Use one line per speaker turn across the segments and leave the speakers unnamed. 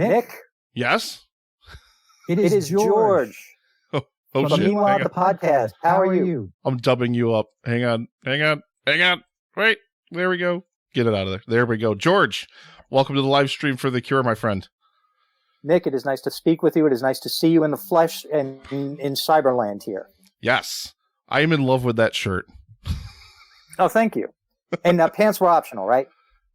Nick?
Yes?
It is George.
Oh,
From
shit.
Meanwhile,
Hang
the
on.
podcast. How are you?
I'm dubbing you up. Hang on. Wait. There we go. Get it out of there. There we go. George, welcome to the live stream for The Cure, my friend.
Nick, it is nice to speak with you. It is nice to see you in the flesh and in Cyberland here.
Yes. I am in love with that shirt.
Oh, thank you. And pants were optional, right?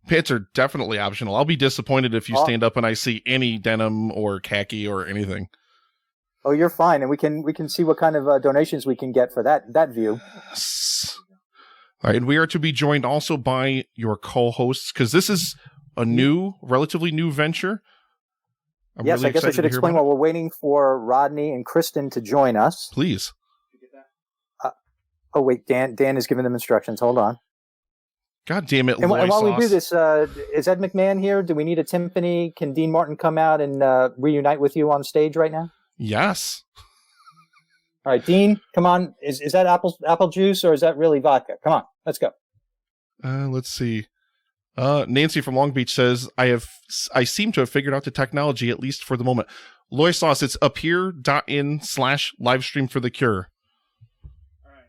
Pants are definitely optional. I'll be disappointed if you stand up and I see any denim or khaki or anything.
Oh, you're fine, and we can see what kind of donations we can get for that view.
Yes. All right, and we are to be joined also by your co-hosts, because this is a relatively new venture.
Yes, I guess I should explain while we're waiting for Rodney and Kristen to join us.
Please.
Oh, wait, Dan is giving them instructions. Hold on.
God damn it,
and while we do
this,
is Ed McMahon here? Do we need a timpani? Can Dean Martin come out and reunite with you on stage right now?
Yes.
All right, Dean, come on. Is that apple juice or is that really vodka? Come on, let's go.
Let's see. Nancy from Long Beach says, I seem to have figured out the technology, at least for the moment. Loysauce, it's appear.in/livestream for The Cure.
All right.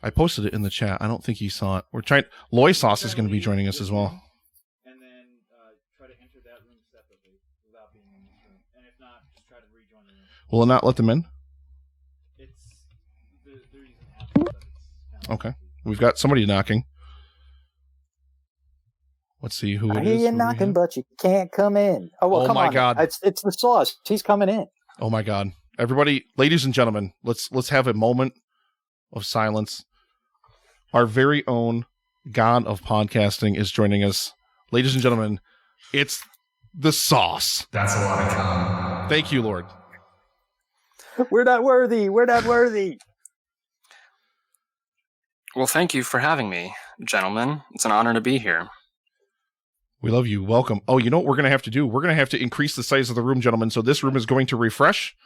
I posted it in the chat. I don't think he saw it. Loysauce is going to be joining us as well.
And then try to enter that room separately without being in this room. And if not, just try to rejoin the room.
Will it not let them in?
They're using apps, but it's
Okay. We've got somebody knocking. Let's see who it is.
I hear you knocking, but you can't come in. Oh, well, come on.
God.
It's the sauce. He's coming in.
Oh, my God. Everybody, ladies and gentlemen, let's have a moment of silence. Our very own God of podcasting is joining us. Ladies and gentlemen, it's the sauce.
That's a lot of cum.
Thank you, Lord.
We're not worthy. We're not worthy.
Well, thank you for having me, gentlemen. It's an honor to be here.
We love you. Welcome. Oh, you know what we're going to have to do? We're going to have to increase the size of the room, gentlemen. So this room is going to refresh.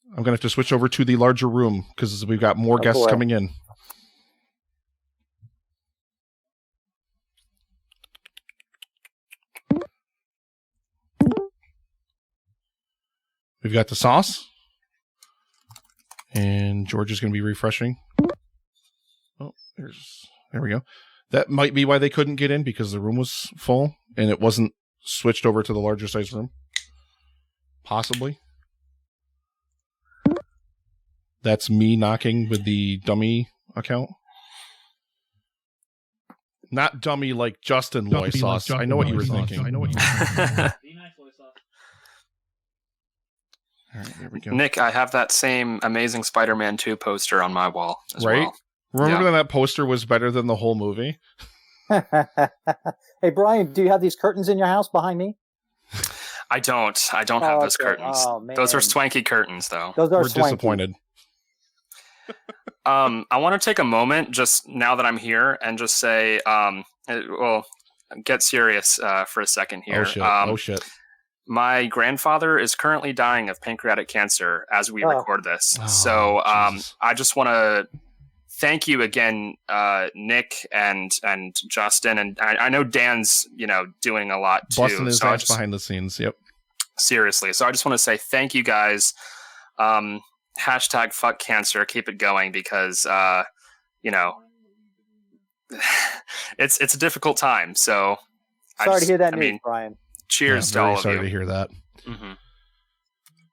I'm going to have to switch over to the larger room because we've got more guests coming in. We've got the sauce. And George is going to be refreshing. Oh, there we go. That might be why they couldn't get in, because the room was full and it wasn't switched over to the larger size room. Possibly. That's me knocking with the dummy account. Not dummy like Justin Loysauce. I know what you were thinking.
Be nice, Loysauce.
All right, there we go.
Nick, I have that same Amazing Spider-Man 2 poster on my wall as well.
Remember when that poster was better than the whole movie?
Hey, Brian, do you have these curtains in your house behind me?
I don't have those curtains.
Oh, man.
Those are swanky curtains, though.
Those are
We're
swanky.
disappointed.
I want to take a moment just now that I'm here and just say, get serious for a second here.
Oh, shit.
My grandfather is currently dying of pancreatic cancer as we record this.
Oh,
I just want to thank you again, Nick and Justin, and I know Dan's doing a lot too.
Busting his ass behind the scenes. Yep.
Seriously, so I just want to say thank you guys. Hashtag fuck cancer. Keep it going because it's a difficult time. So
sorry to hear that news, Brian.
Cheers to all of you.
Sorry to hear that.
Mm-hmm.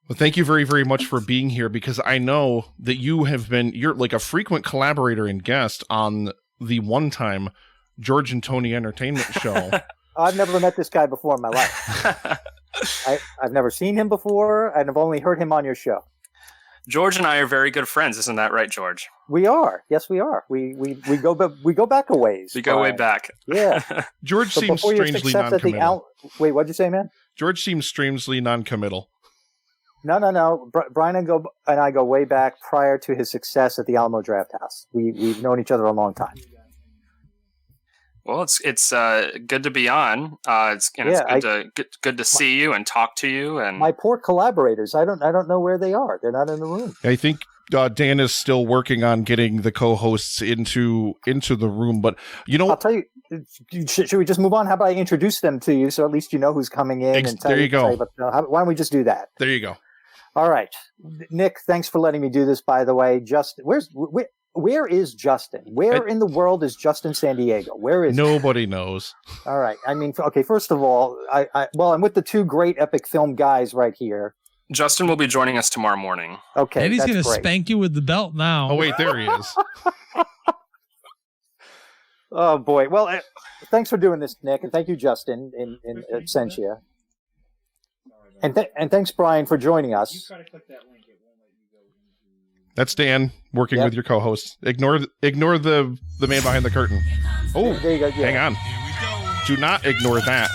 Well, thank you very, very much for being here, because I know that you're like a frequent collaborator and guest on the one-time George and Tony Entertainment Show.
I've never met this guy before in my life. I've never seen him before, and I've only heard him on your show.
George and I are very good friends, isn't that right, George?
We are. Yes, we are. We go back a ways.
We go way back.
Yeah.
George seems strangely non-committal.
Wait, what'd you say, man?
George seems strangely non-committal.
No. Brian and I go way back prior to his success at the Alamo Draft House. We've known each other a long time.
Well, it's good to be on. It's good to see you and talk to you. And
my poor collaborators, I don't know where they are. They're not in the room.
I think Dan is still working on getting the co-hosts into the room. But
I'll tell you. should we just move on? How about I introduce them to you so at least you know who's coming in? And
There you go.
Why don't we just do that?
There you go.
All right. Nick, thanks for letting me do this, by the way. Justin, where is Justin? Where in the world is Justin San Diego? Where is
Nobody knows.
All right. I mean, okay, first of all, I'm with the two great epic film guys right here.
Justin will be joining us tomorrow morning.
Okay.
And he's
going to
spank you with the belt now.
Oh, wait, there he is.
Oh, boy. Well, thanks for doing this, Nick. And thank you, Justin, in Absentia. And thanks, Brian, for joining us.
You try to click that link, it won't let you go into...
That's Dan working with your co-host. Ignore the man behind the curtain. Oh,
there you go. Yeah.
Hang on. Do not ignore that.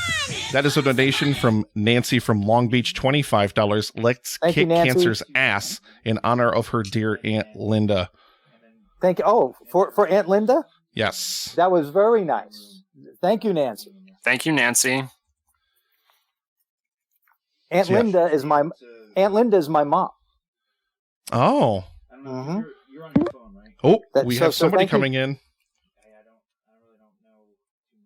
That is a donation from Nancy from Long Beach, $25. Let's
Thank
kick
you, Nancy.
cancer's ass in honor of her dear Aunt Linda.
Thank you. Oh, for Aunt Linda?
Yes.
That was very nice. Thank you, Nancy.
Thank you, Nancy.
Aunt Linda is my mom.
Oh.
I don't know.
Mm-hmm.
You're on your phone, right?
Oh,
That's-
we
so-
have
so
somebody
thank you.
coming in.
I really don't know too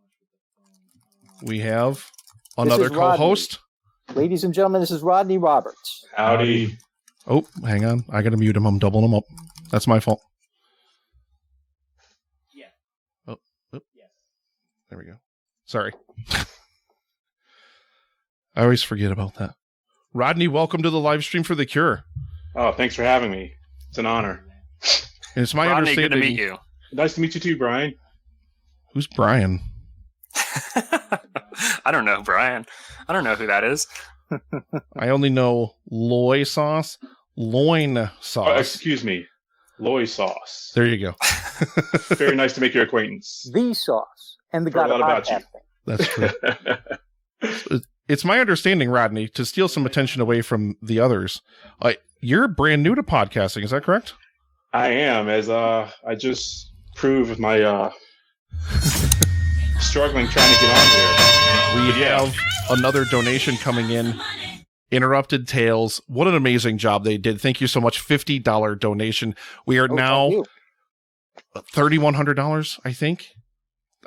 much with the phone.
We have another
is Rodney.
co-host.
Ladies and gentlemen, this is Rodney Roberts.
Howdy.
Oh, hang on. I got to mute him. I'm doubling him up. That's my fault.
Yeah.
Oh.
Yes.
There we go. Sorry. I always forget about that. Rodney, welcome to the live stream for The Cure.
Oh, thanks for having me. It's an honor.
And it's my
Rodney, good
understanding.
to meet you.
Nice to meet you too, Brian.
Who's Brian?
I don't know, Brian. I don't know who that is.
I only know loin
Oh,
sauce.
excuse me. Loysauce.
There you go.
Very nice to make your acquaintance.
The sauce and the
Heard
God
a
of
lot about you.
podcasting.
That's true. It's my understanding, Rodney, to steal some attention away from the others. You're brand new to podcasting, is that correct?
I am, as I just proved with my struggling trying to get on here.
We have another donation coming in. Interrupted Tales. What an amazing job they did. Thank you so much. $50 donation. We are
Oh,
now
thank you.
$3,100, I think.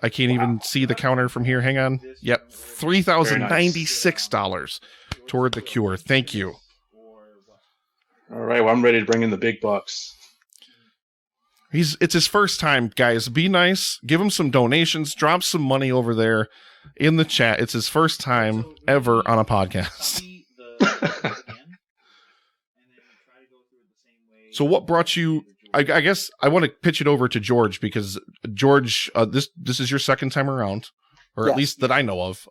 I can't even see the counter from here. Hang on. Yep. $3,096 toward The Cure. Thank you.
All right, well, I'm ready to bring in the big bucks.
It's his first time, guys. Be nice. Give him some donations. Drop some money over there in the chat. It's his first time ever on a podcast. So what brought you... I guess I want to pitch it over to George, because George, this is your second time around, or
Yes.
at least that I know of.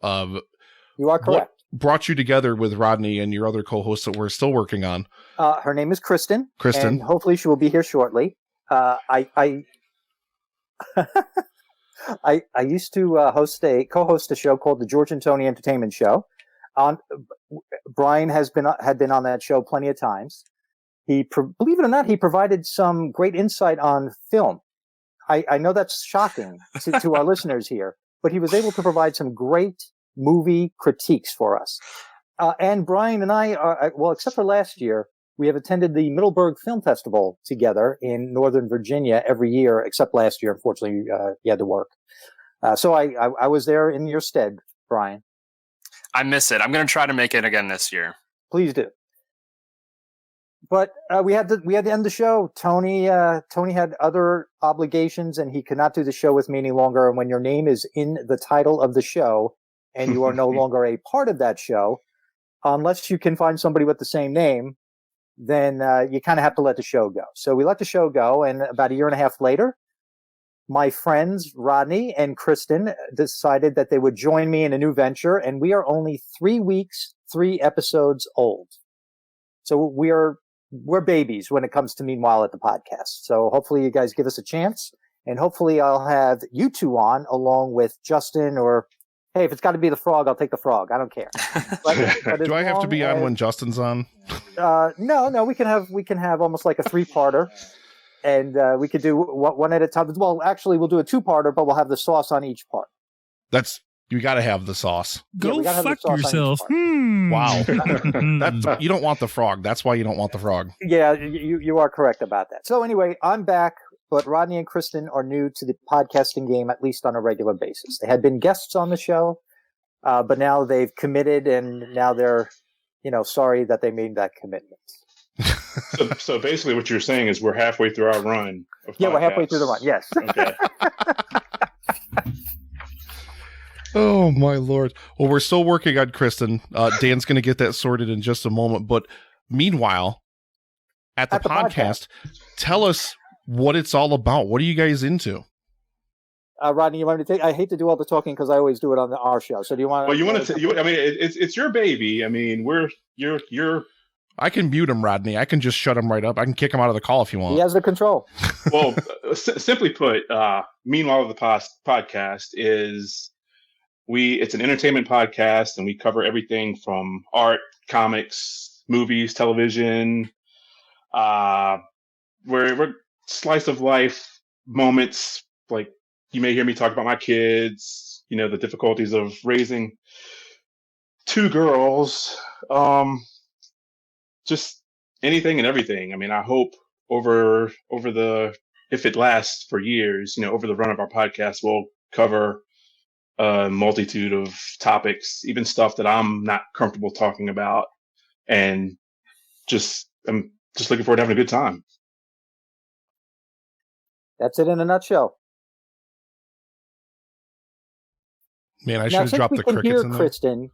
You are correct.
What brought you together with Rodney and your other co-hosts that we're still working on?
Her name is Kristen.
Kristen.
And hopefully she will be here shortly. I used to co-host a show called the George and Tony Entertainment Show. Brian had been on that show plenty of times. Believe it or not, he provided some great insight on film. I know that's shocking to our listeners here, but he was able to provide some great movie critiques for us. And Brian and I are, well, except for last year, we have attended the Middleburg Film Festival together in Northern Virginia every year, except last year. Unfortunately, he had to work. So I was there in your stead, Brian.
I miss it. I'm going to try to make it again this year.
Please do. But we had to end the show. Tony had other obligations, and he could not do the show with me any longer. And when your name is in the title of the show, and you are no longer a part of that show, unless you can find somebody with the same name, then you kind of have to let the show go. So we let the show go, and about a year and a half later, my friends Rodney and Kristen decided that they would join me in a new venture, and we are only 3 weeks, 3 episodes old. So we're babies when it comes to Meanwhile at the podcast. So hopefully you guys give us a chance, and hopefully I'll have you two on along with Justin, or hey, if it's got to be the frog, I'll take the frog. I don't care. But
Do I have to be on when Justin's on?
No. We can have almost like a 3-parter, and we could do one at a time. Well, actually, we'll do a 2-parter, but we'll have the sauce on each part.
You got to have the sauce.
Go
we gotta have the
fuck
sauce on each
yourself.
part.
Wow. You don't want the frog. That's why you don't want the frog.
Yeah, you are correct about that. So anyway, I'm back. but Rodney and Kristen are new to the podcasting game, at least on a regular basis. They had been guests on the show, but now they've committed, and now they're, sorry that they made that commitment.
So basically, what you're saying is we're halfway through our run.
Yeah, we're halfway through the run. Yes.
Okay.
Oh my Lord. Well, we're still working on Kristen. Dan's going to get that sorted in just a moment. But meanwhile, at the podcast, tell us what it's all about. What are you guys into?
Rodney, you want me to take? I hate to do all the talking because I always do it on our show. So do you want?
Well, you want to? It's your baby. I mean, you're.
I can mute him, Rodney. I can just shut him right up. I can kick him out of the call if you want.
He has the control.
Well, simply put, Meanwhile, the podcast is it's an entertainment podcast, and we cover everything from art, comics, movies, television. We're slice of life moments. Like, you may hear me talk about my kids, the difficulties of raising two girls, just anything and everything. I mean, I hope over if it lasts for years, over the run of our podcast, we'll cover a multitude of topics, even stuff that I'm not comfortable talking about, and I'm just looking forward to having a good time.
That's it in a nutshell.
Man, I should have dropped the crickets
hear
in there.
Kristen,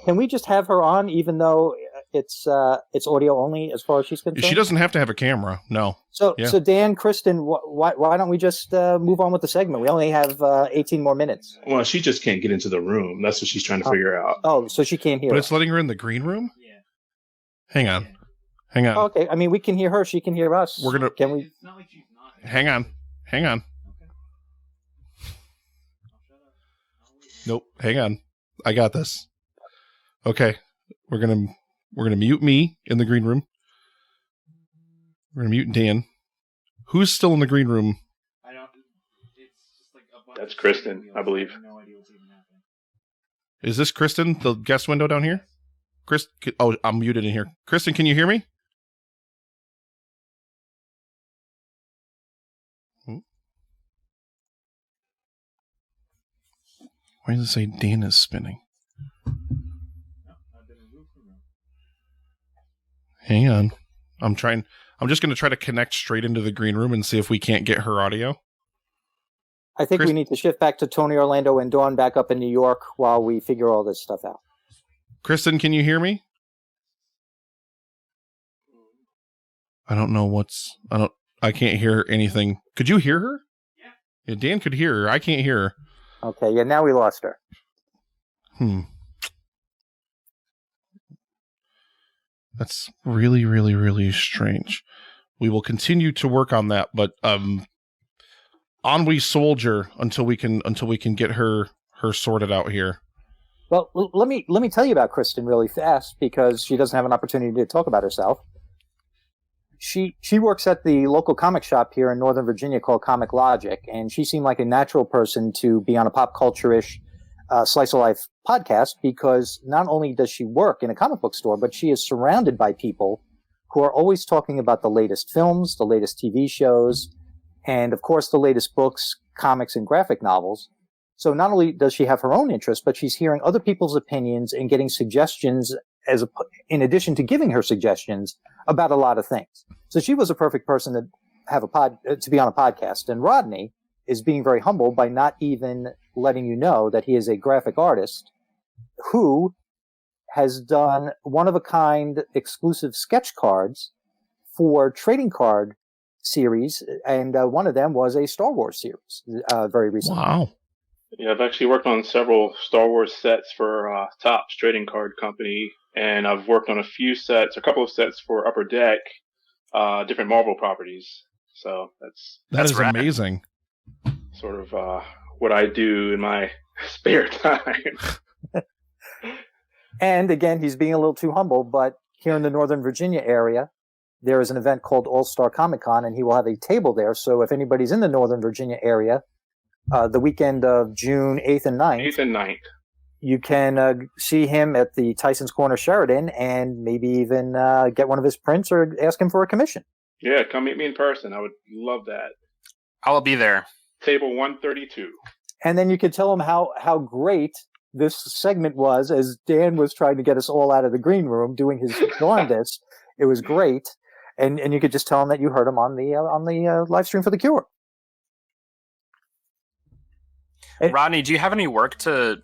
can we just have her on, even though it's audio only as far as she's concerned?
She doesn't have to have a camera. No.
So Dan, Kristen, why don't we just move on with the segment? We only have 18 more minutes.
Well, she just can't get into the room. That's what she's trying to figure out.
Oh, so she can't hear
But
us.
it's letting her in the green room?
Yeah.
Hang on.
Oh, okay. I mean, we can hear her. She can hear us. Can we?
It's not like she's not.
Hang on.
Okay. I'll shut up. I'll wait.
Nope. Hang on. I got this. Okay. We're gonna mute me in the green room. We're gonna mute Dan. Who's still in the green room?
I don't. It's just like a bunch.
That's
of
Kristen,
wheels.
I believe.
have no idea what's even happening.
Is this Kristen, the guest window down here? Chris, oh, I'm muted in here. Kristen, can you hear me? Why does it say Dan is spinning?
No, I've been removed from them.
Hang on. I'm just going to try to connect straight into the green room and see if we can't get her audio.
I think we need to shift back to Tony Orlando and Dawn back up in New York while we figure all this stuff out.
Kristen, can you hear me? I don't know I can't hear anything. Could you hear her? Yeah, Dan could hear her. I can't hear her.
Okay, yeah, now we lost her.
That's really, really, really strange. We will continue to work on that, but on we soldier until we can get her sorted out here.
Well, let me tell you about Kristen really fast, because she doesn't have an opportunity to talk about herself. She works at the local comic shop here in Northern Virginia called Comic Logic, and she seemed like a natural person to be on a pop culture-ish slice of life podcast, because not only does she work in a comic book store, but she is surrounded by people who are always talking about the latest films, the latest TV shows, and of course the latest books, comics, and graphic novels. So not only does she have her own interest, but she's hearing other people's opinions and getting suggestions in addition to giving her suggestions about a lot of things. So she was a perfect person to have to be on a podcast. And Rodney is being very humble by not even letting you know that he is a graphic artist who has done one-of-a-kind exclusive sketch cards for trading card series, and one of them was a Star Wars series very recently.
Wow.
Yeah, I've actually worked on several Star Wars sets for Topps Trading Card Company, and I've worked on a couple of sets for Upper Deck, different Marvel properties. So
that's
rad.
amazing.
Sort of what I do in my spare time.
And again, he's being a little too humble, but here in the Northern Virginia area, there is an event called All-Star Comic-Con, and he will have a table there. So if anybody's in the Northern Virginia area, the weekend of June 8th and 9th, you can see him at the Tyson's Corner Sheridan and maybe even get one of his prints or ask him for a commission.
Yeah, come meet me in person. I would love that.
I'll be there.
Table 132.
And then you could tell them how great this segment was as Dan was trying to get us all out of the green room doing his darndest. It was great. And you could just tell him that you heard him on the live stream for The Cure.
Rodney, do you have any work to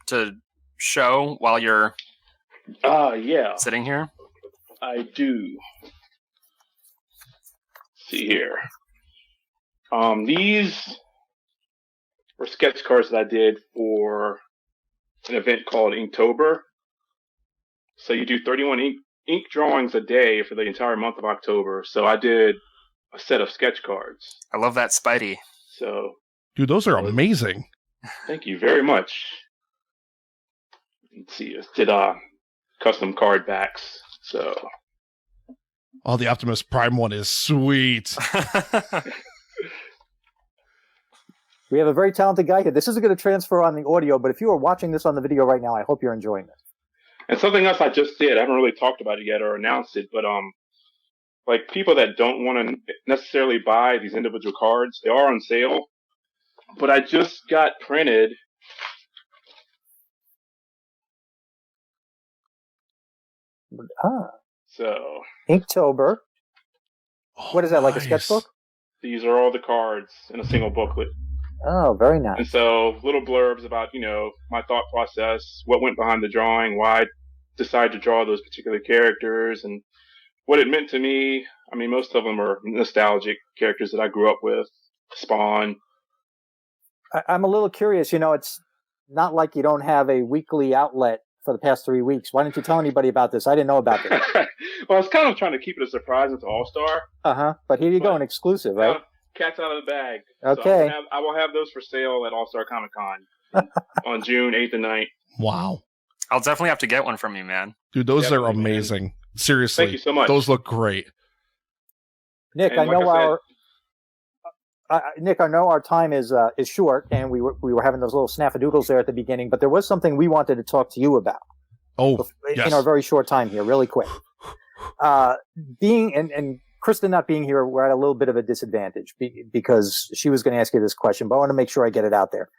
show while you're
yeah,
sitting here?
I do. See here. These were sketch cards that I did for an event called Inktober. So you do 31 ink drawings a day for the entire month of October. So I did a set of sketch cards.
I love that Spidey.
So,
Dude, those are amazing.
thank you very much. Let's see, I did custom card backs. So,
Oh, the Optimus Prime one is sweet.
We have a very talented guy here. This isn't going to transfer on the audio, but if you are watching this on the video right now, I hope you're enjoying this.
and something else I just did, I haven't really talked about it yet or announced it, but like people that don't want to necessarily buy these individual cards, they are on sale. But I just got printed so
Inktober. What is that, like a
nice.
sketchbook?
these are all the cards in a single booklet.
Oh, very
And
nice.
so little blurbs about, my thought process, what went behind the drawing, why I decided to draw those particular characters, and what it meant to me. I mean, most of them are nostalgic characters that I grew up with. Spawn.
I'm a little curious. It's not like you don't have a weekly outlet for the past 3 weeks. Why didn't you tell anybody about this? I didn't know about this.
Well, I was kind of trying to keep it a surprise into All-Star.
Uh-huh. But here you go,
But-
an exclusive, right?
Cat's out of the bag.
Okay.
So I will have those for sale at All-Star Comic-Con on June 8th and 9th.
Wow.
I'll definitely have to get one from you, man.
Dude, those are
Definitely, man.
amazing. Seriously.
Thank you so much.
Those look great.
Nick,
And
I know
like
Nick, I know our time is short, and we were having those little snaffadoodles there at the beginning, but there was something we wanted to talk to you about
Oh, yes.
in our very short time here, really quick. And Kristen not being here, we're at a little bit of a disadvantage because she was going to ask you this question, but I want to make sure I get it out there.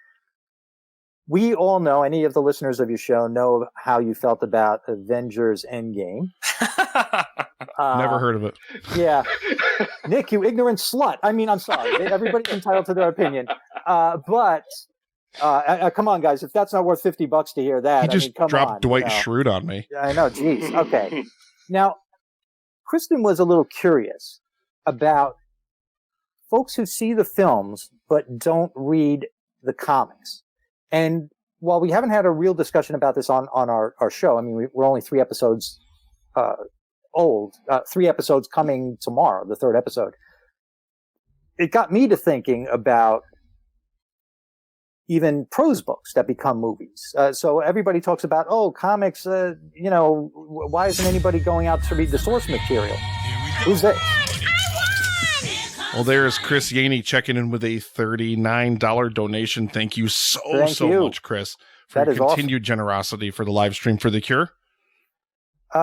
We all know, any of the listeners of your show know how you felt about Avengers Endgame.
Never heard of it.
Yeah. Nick, you ignorant slut. I mean, I'm sorry. Everybody's entitled to their opinion. But come on, guys. If that's not worth $50 to hear that,
He just
come
dropped
on,
Dwight Schrute on me.
I know. Geez. Okay. Now, Kristen was a little curious about folks who see the films but don't read the comics. And while we haven't had a real discussion about this on our show, I mean, we're only 3 episodes old, 3 episodes coming tomorrow, the 3rd episode. It got me to thinking about even prose books that become movies. So everybody talks about, comics, why isn't anybody going out to read the source material? Who's this?
Well, there's Chris Yaney checking in with a $39 donation. Thank you so much, Chris, for
That
your
is awesome.
continued generosity for the live stream for The Cure.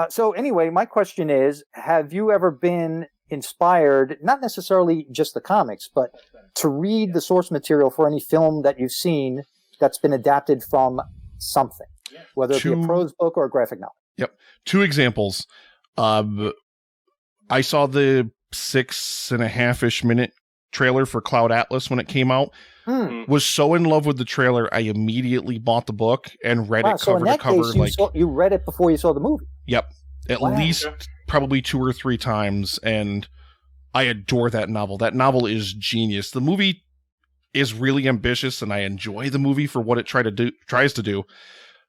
So anyway, my question is, have you ever been inspired, not necessarily just the comics, but to read the source material for any film that you've seen that's been adapted from something, whether it be a prose book or a graphic novel?
Yep. 2 examples. I saw the 6.5-ish minute trailer for Cloud Atlas when it came out. Was so in love with the trailer, I immediately bought the book and read it cover to cover.
You read it before you saw the movie.
Yep. At least probably 2 or 3 times, and I adore that novel. That novel is genius. The movie is really ambitious, and I enjoy the movie for what it tries to do,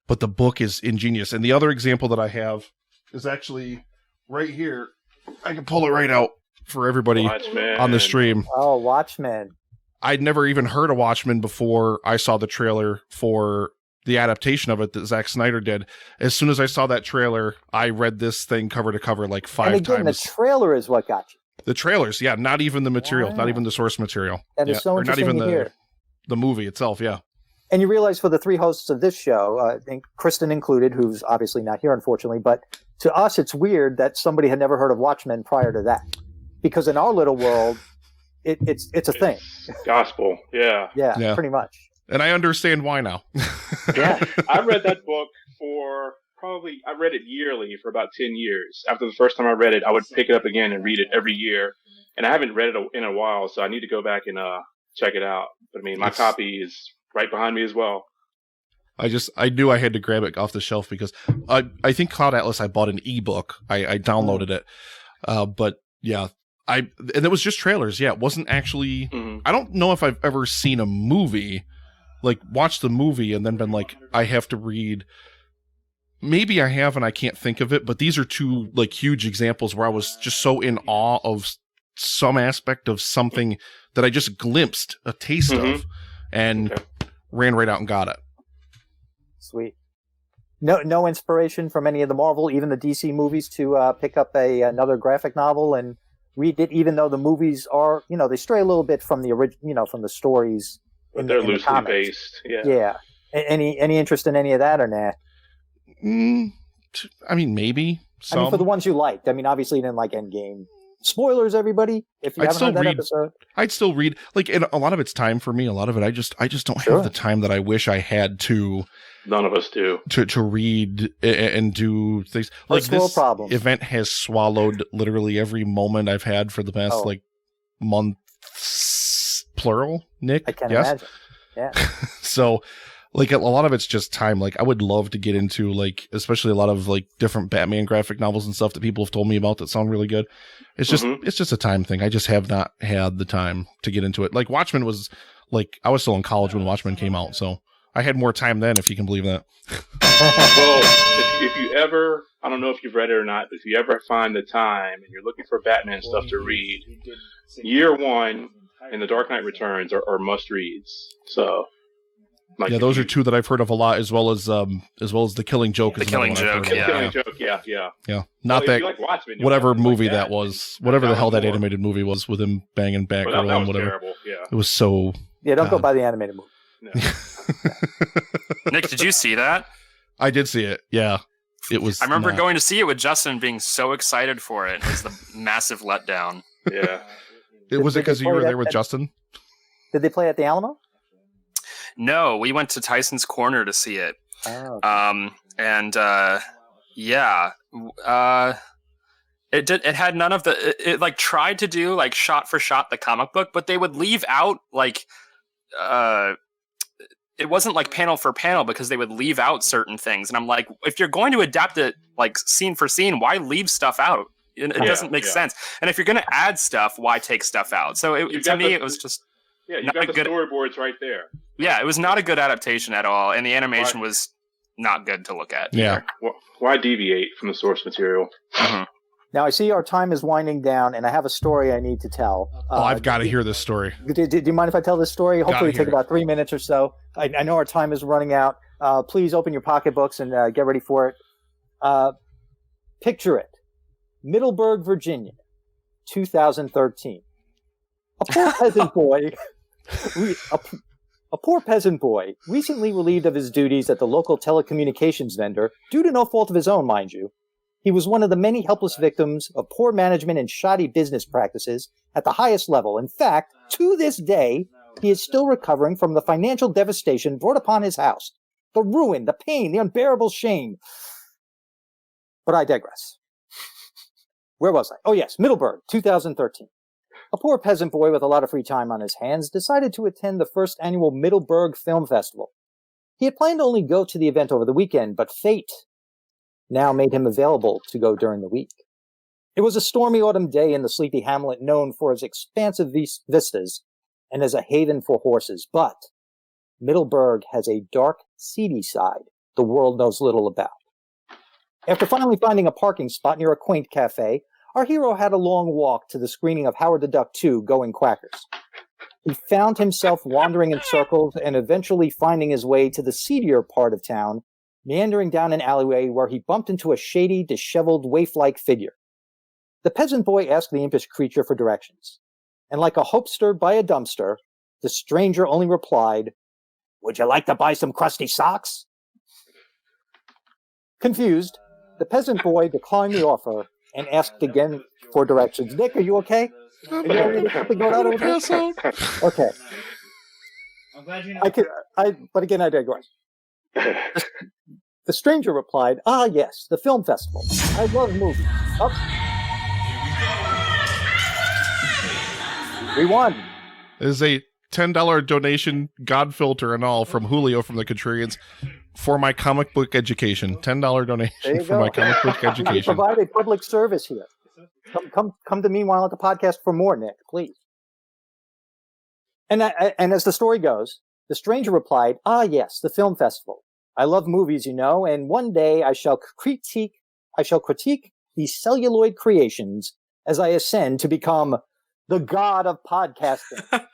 but the book is ingenious. And the other example that I have is actually right here. I can pull it right out for everybody on the stream.
Oh, Watchmen.
I'd never even heard of Watchmen before I saw the trailer for the adaptation of it that Zack Snyder did. As soon as I saw that trailer, I read this thing cover to cover like 5
and again,
times.
The trailer is what got you.
The trailers, yeah, not even the material, not even the source material.
That is so
or not
interesting
even
to hear.
the movie itself, yeah.
And you realize for the 3 hosts of this show, and Kristen included, who's obviously not here, unfortunately, but to us, it's weird that somebody had never heard of Watchmen prior to that. Because in our little world, it's a thing.
It's gospel. Yeah.
Yeah, pretty much.
And I understand why now.
Yeah.
I read that book I read it yearly for about 10 years. After the first time I read it, I would pick it up again and read it every year. And I haven't read it in a while, so I need to go back and check it out. But I mean, my copy is right behind me as well.
I knew I had to grab it off the shelf because I think Cloud Atlas, I bought an ebook. I downloaded it. But yeah, and it was just trailers. Yeah, it wasn't actually, I don't know if I've ever seen a movie, like watched the movie and then been like, I have to read. Maybe I have and I can't think of it, but these are two like huge examples where I was just so in awe of some aspect of something that I just glimpsed a taste of and ran right out and got it.
Sweet. No inspiration from any of the Marvel, even the DC movies, to pick up another graphic novel and read it, even though the movies are, they stray a little bit from the original, from the stories.
But they're loosely based. Yeah.
Yeah. Any interest in any of that or nah?
I mean, maybe. Some.
I mean, for the ones you liked. I mean, obviously you didn't like Endgame. Spoilers, everybody. If you haven't heard that episode.
I'd still read. Like, and a lot of it's time for me. A lot of it, I just don't have the time that I wish I had to.
None of us do. To
read and do things. Like this event has swallowed literally every moment I've had for the past months, plural, Nick?
I can imagine. Yeah.
So, like, a lot of it's just time. Like, I would love to get into, like, especially a lot of, like, different Batman graphic novels and stuff that people have told me about that sound really good. It's just, it's just a time thing. I just have not had the time to get into it. Like, Watchmen was, like, I was still in college when Watchmen came out, so I had more time then, if you can believe that.
Well, if you ever, I don't know if you've read it or not, but if you ever find the time and you're looking for Batman stuff to read, Year One and The Dark Knight Returns are must reads. So. Like
yeah, those are two that I've heard of a lot, as well as The Killing Joke.
The Killing Joke,
yeah. Not that like Watchmen, whatever movie like that was, whatever the hell that animated movie was with him banging Batgirl and whatever.
Terrible. Yeah.
It was so.
Yeah, don't go by the animated movie.
No.
Nick, did you see that?
I did see it. Yeah, it was.
I remember going to see it with Justin, being so excited for it. It was the massive letdown.
Yeah.
Was it because you were there with Justin?
Did they play at the Alamo?
No, we went to Tyson's Corner to see it.
Oh.
It had none of the. It like tried to do like shot for shot the comic book, but they would leave out like. It wasn't like panel for panel because they would leave out certain things, and I'm like, if you're going to adapt it like scene for scene, why leave stuff out? It doesn't make sense. And if you're going to add stuff, why take stuff out? So it was just.
Yeah, you got the storyboards right there.
Yeah, it was not a good adaptation at all, and the animation was not good to look at.
Yeah.
Why deviate from the source material?
Mm-hmm.
Now, I see our time is winding down, and I have a story I need to tell.
I've got to hear this story.
Do you mind if I tell this story? Hopefully it'll take about 3 minutes or so. I know our time is running out. Please open your pocketbooks and get ready for it. Picture it. Middleburg, Virginia, 2013. A poor peasant boy... A poor peasant boy, recently relieved of his duties at the local telecommunications vendor, due to no fault of his own, mind you. He was one of the many helpless victims of poor management and shoddy business practices at the highest level. In fact, to this day, he is still recovering from the financial devastation brought upon his house. The ruin, the pain, the unbearable shame. But I digress. Where was I? Oh yes, Middleburg, 2013. A poor peasant boy with a lot of free time on his hands decided to attend the first annual Middleburg Film Festival. He had planned to only go to the event over the weekend, but fate now made him available to go during the week. It was a stormy autumn day in the sleepy hamlet known for its expansive vistas and as a haven for horses, but Middleburg has a dark, seedy side the world knows little about. After finally finding a parking spot near a quaint cafe, our hero had a long walk to the screening of Howard the Duck 2, Going Quackers. He found himself wandering in circles and eventually finding his way to the seedier part of town, meandering down an alleyway where he bumped into a shady, disheveled, waif-like figure. The peasant boy asked the impish creature for directions, and like a hope stirred by a dumpster, the stranger only replied, "Would you like to buy some crusty socks?" Confused, the peasant boy declined the offer and asked again for directions. Nick, are you okay? Are you ready to something going on over there?
Pass out.
Okay.
I'm glad you know.
But again, I digress. The stranger replied, "Ah, yes, the film festival. I love movies." Oh. We won.
There's a $10 donation, God filter and all, from Julio from the Contrarians for my comic book education. $10
There
donation
you
for
go.
my comic book
We
education.
provide a public service here. Come to Meanwhile at the podcast for more, Nick, please. And as the story goes, the stranger replied, "Ah, yes, the film festival. I love movies, you know, and one day I shall critique these celluloid creations as I ascend to become the god of podcasting."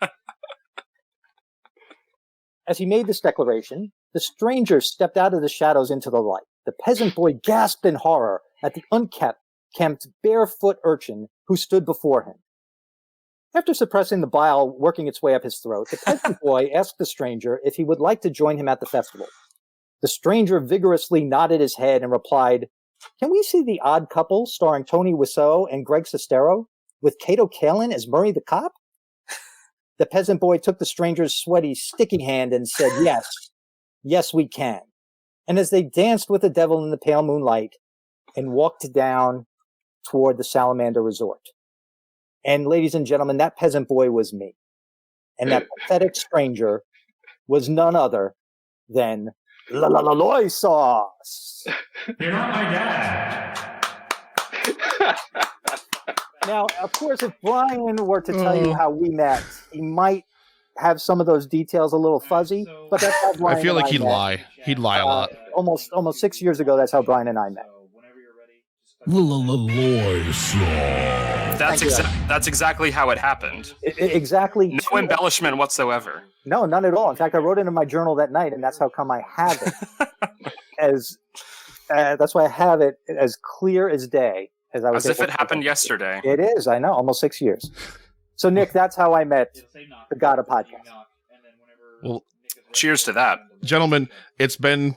As he made this declaration, the stranger stepped out of the shadows into the light. The peasant boy gasped in horror at the unkempt, barefoot urchin who stood before him. After suppressing the bile working its way up his throat, the peasant boy asked the stranger if he would like to join him at the festival. The stranger vigorously nodded his head and replied, "Can we see The Odd Couple starring Tony Wiseau and Greg Sestero with Kato Kalin as Murray the cop?" The peasant boy took the stranger's sweaty, sticky hand and said, yes, we can. And as they danced with the devil in the pale moonlight and walked down toward the Salamander Resort. And ladies and gentlemen, that peasant boy was me. And that pathetic stranger was none other than L-L-L-Loysauce.
You're not my dad.
Now, of course, if Brian were to tell you how we met, he might have some of those details a little fuzzy, but that's how Brian
I feel like
and
he'd
met.
lie. He'd lie a lot.
Almost 6 years ago, that's how Brian and I met.
That's exactly how it happened.
Exactly.
No embellishment whatsoever.
No, none at all. In fact, I wrote it in my journal that night, and that's how come I have it. That's why I have it as clear as day.
As if it happened yesterday.
It is, I know, almost 6 years. So, Nick, that's how I met the God of Podcast.
Well,
cheers to that.
Gentlemen, it's been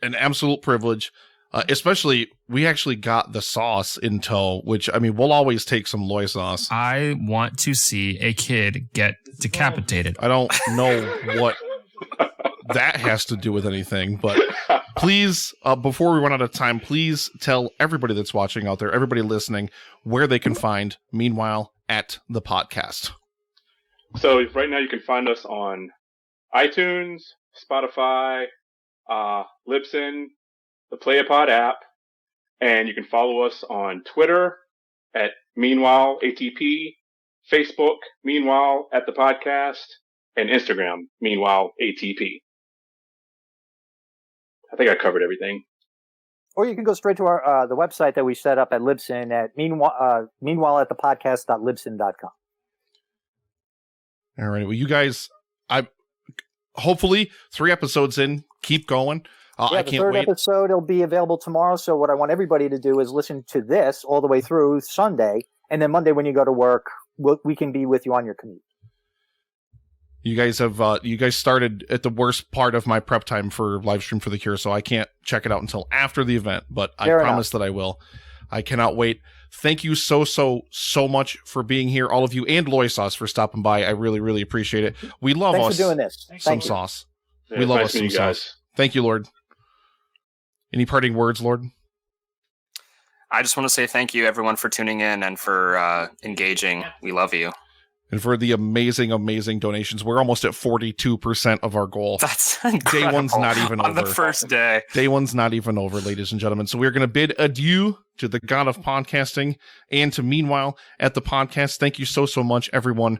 an absolute privilege. Especially, we actually got the sauce in tow, which, I mean, we'll always take some loy sauce.
I want to see a kid get decapitated.
I don't know what that has to do with anything, but please, before we run out of time, please tell everybody that's watching out there, everybody listening, where they can find Meanwhile at the podcast.
So right now you can find us on iTunes, Spotify, Libsyn, the PlayAPod app, and you can follow us on Twitter at Meanwhile ATP, Facebook Meanwhile at the podcast, and Instagram Meanwhile ATP. I think I covered everything.
Or you can go straight to our the website that we set up at Libsyn at meanwhile at the podcast.libsyn.com.
All right. Well, you guys, hopefully 3 episodes in, keep going. I
The
can't
third
wait.
episode will be available tomorrow. So what I want everybody to do is listen to this all the way through Sunday, and then Monday when you go to work, we can be with you on your commute.
You guys have you guys started at the worst part of my prep time for Livestream for the Cure, so I can't check it out until after the event, but
Fair
I promise that I will. I cannot wait. Thank you so much for being here, all of you, and Loysauce for stopping by. I really, really appreciate it. We love
Thanks
us
for doing this.
some
Thank you.
sauce.
Yeah,
We love
nice
us some
meeting you guys.
sauce. Thank you, Lord. Any parting words, Lord?
I just want to say thank you, everyone, for tuning in and for engaging. We love you.
And for the amazing, amazing donations. We're almost at 42% of our goal.
That's
Day
incredible.
one's not even
on
over.
the first day.
Day one's not even over, ladies and gentlemen. So we're going to bid adieu to the God of Podcasting and to Meanwhile at the podcast. Thank you so much, everyone,